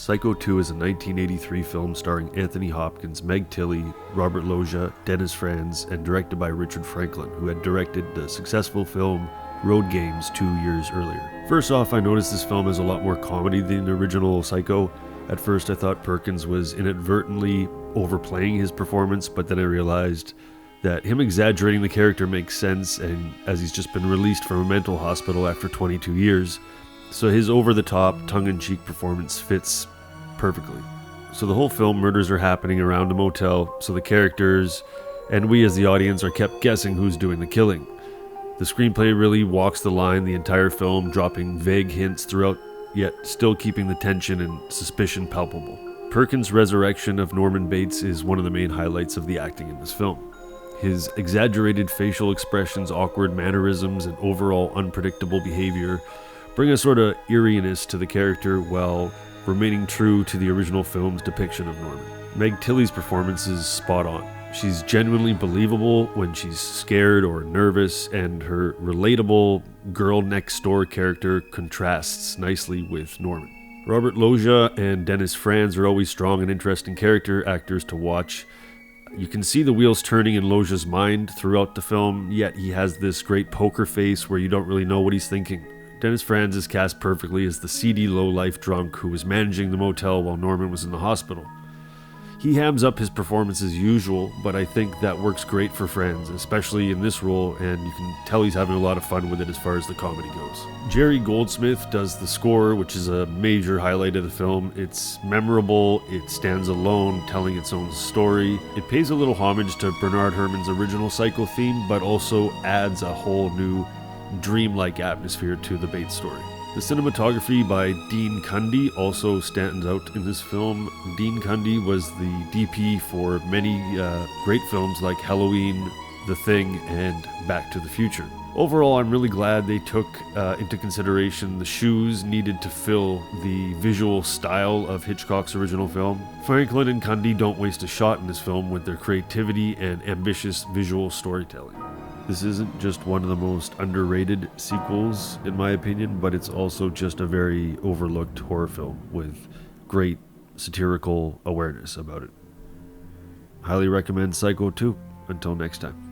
Psycho 2 is a 1983 film starring Anthony Hopkins, Meg Tilly, Robert Loggia, Dennis Franz, and directed by Richard Franklin, who had directed the successful film Road Games 2 years earlier. First off, I noticed this film has a lot more comedy than the original Psycho. At first I thought Perkins was inadvertently overplaying his performance, but then I realized that him exaggerating the character makes sense, and as he's just been released from a mental hospital after 22 years, so his over-the-top, tongue-in-cheek performance fits perfectly. So the whole film, murders are happening around a motel, so the characters and we as the audience are kept guessing who's doing the killing. The screenplay really walks the line the entire film, dropping vague hints throughout, yet still keeping the tension and suspicion palpable. Perkins' resurrection of Norman Bates is one of the main highlights of the acting in this film. His exaggerated facial expressions, awkward mannerisms, and overall unpredictable behavior bring a sort of eeriness to the character while remaining true to the original film's depiction of Norman. Meg Tilly's performance is spot on. She's genuinely believable when she's scared or nervous, and her relatable girl next door character contrasts nicely with Norman. Robert Loggia and Dennis Franz are always strong and interesting character actors to watch. You can see the wheels turning in Loggia's mind throughout the film, yet he has this great poker face where you don't really know what he's thinking. Dennis Franz is cast perfectly as the seedy low-life drunk who was managing the motel while Norman was in the hospital. He hams up his performance as usual, but I think that works great for Franz, especially in this role, and you can tell he's having a lot of fun with it as far as the comedy goes. Jerry Goldsmith does the score, which is a major highlight of the film. It's memorable, it stands alone, telling its own story. It pays a little homage to Bernard Herrmann's original Psycho theme, but also adds a whole new dreamlike atmosphere to the Bates story. The cinematography by Dean Cundy also stands out in this film. Dean Cundy was the DP for many great films like Halloween, The Thing, and Back to the Future. Overall, I'm really glad they took into consideration the shoes needed to fill the visual style of Hitchcock's original film. Franklin and Cundy don't waste a shot in this film with their creativity and ambitious visual storytelling. This isn't just one of the most underrated sequels, in my opinion, but it's also just a very overlooked horror film with great satirical awareness about it. Highly recommend Psycho 2. Until next time.